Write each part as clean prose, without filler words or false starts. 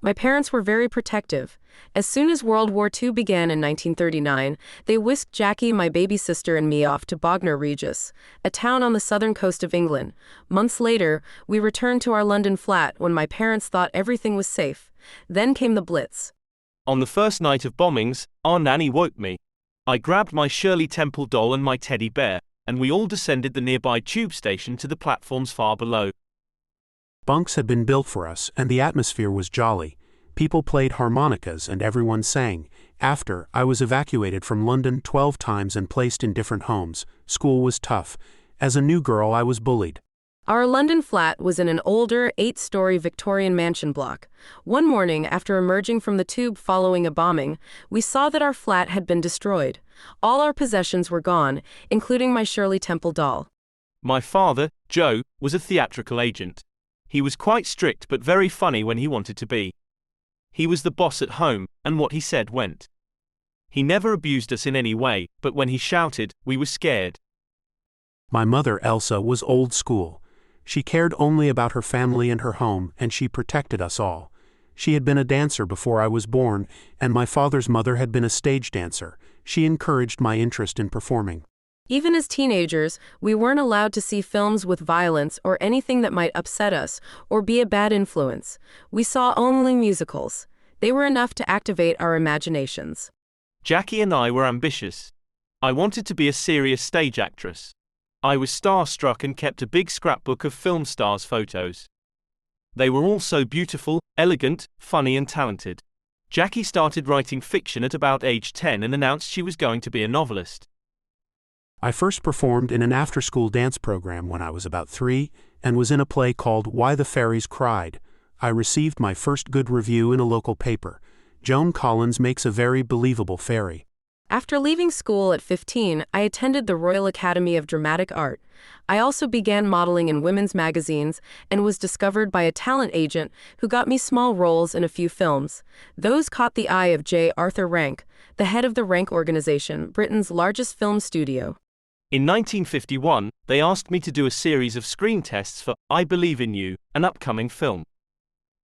My parents were very protective. As soon as World War II began in 1939, they whisked Jackie, my baby sister, and me off to Bognor Regis, a town on the southern coast of England. Months later, we returned to our London flat when my parents thought everything was safe. Then came the Blitz. On the first night of bombings, our nanny woke me. I grabbed my Shirley Temple doll and my teddy bear, and we all descended the nearby tube station to the platforms far below. Bunks had been built for us, and the atmosphere was jolly. People played harmonicas and everyone sang. After, I was evacuated from London 12 times and placed in different homes. School was tough. As a new girl, I was bullied. Our London flat was in an older, 8-story Victorian mansion block. One morning, after emerging from the tube following a bombing, we saw that our flat had been destroyed. All our possessions were gone, including my Shirley Temple doll. My father, Joe, was a theatrical agent. He was quite strict but very funny when he wanted to be. He was the boss at home, and what he said went. He never abused us in any way, but when he shouted, we were scared. My mother, Elsa, was old school. She cared only about her family and her home, and she protected us all. She had been a dancer before I was born, and my father's mother had been a stage dancer. She encouraged my interest in performing. Even as teenagers, we weren't allowed to see films with violence or anything that might upset us or be a bad influence. We saw only musicals. They were enough to activate our imaginations. Jackie and I were ambitious. I wanted to be a serious stage actress. I was starstruck and kept a big scrapbook of film stars' photos. They were all so beautiful, elegant, funny and talented. Jackie started writing fiction at about age 10 and announced she was going to be a novelist. I first performed in an after-school dance program when I was about 3, and was in a play called Why the Fairies Cried. I received my first good review in a local paper. Joan Collins makes a very believable fairy. After leaving school at 15, I attended the Royal Academy of Dramatic Art. I also began modeling in women's magazines and was discovered by a talent agent who got me small roles in a few films. Those caught the eye of J. Arthur Rank, the head of the Rank Organization, Britain's largest film studio. In 1951, they asked me to do a series of screen tests for I Believe in You, an upcoming film.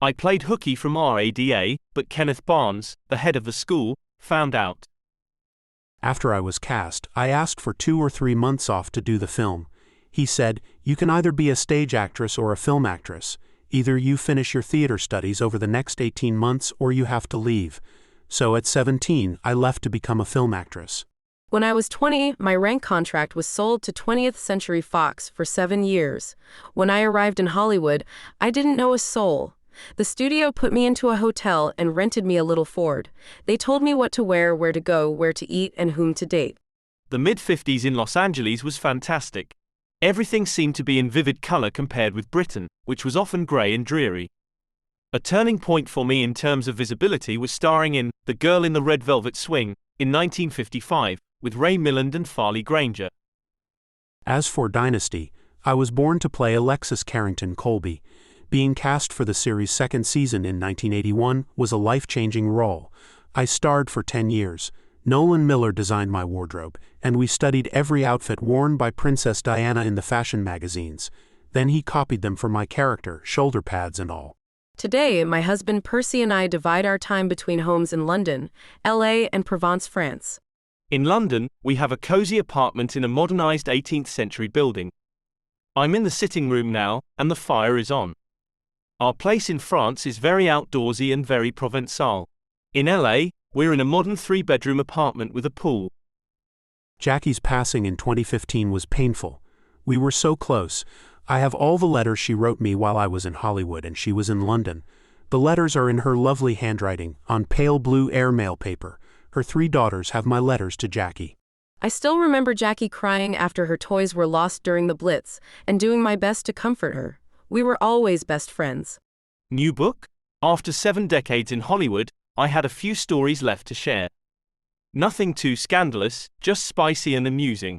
I played hooky from RADA, but Kenneth Barnes, the head of the school, found out. After I was cast, I asked for 2 or 3 months off to do the film. He said, "You can either be a stage actress or a film actress. Either you finish your theater studies over the next 18 months or you have to leave." So at 17, I left to become a film actress. When I was 20, my Rank contract was sold to 20th Century Fox for 7 years. When I arrived in Hollywood, I didn't know a soul. The studio put me into a hotel and rented me a little Ford. They told me what to wear, where to go, where to eat, and whom to date. The mid-50s in Los Angeles was fantastic. Everything seemed to be in vivid color compared with Britain, which was often gray and dreary. A turning point for me in terms of visibility was starring in The Girl in the Red Velvet Swing in 1955 with Ray Milland and Farley Granger. As for Dynasty, I was born to play Alexis Carrington Colby. Being cast for the series' second season in 1981 was a life-changing role. I starred for 10 years. Nolan Miller designed my wardrobe, and we studied every outfit worn by Princess Diana in the fashion magazines. Then he copied them for my character, shoulder pads and all. Today, my husband Percy and I divide our time between homes in London, LA, and Provence, France. In London, we have a cozy apartment in a modernized 18th century building. I'm in the sitting room now, and the fire is on. Our place in France is very outdoorsy and very Provençal. In LA, we're in a modern 3-bedroom apartment with a pool. Jackie's passing in 2015 was painful. We were so close. I have all the letters she wrote me while I was in Hollywood and she was in London. The letters are in her lovely handwriting, on pale blue airmail paper. Her 3 daughters have my letters to Jackie. I still remember Jackie crying after her toys were lost during the Blitz, and doing my best to comfort her. We were always best friends. New book? After 7 decades in Hollywood, I had a few stories left to share. Nothing too scandalous, just spicy and amusing.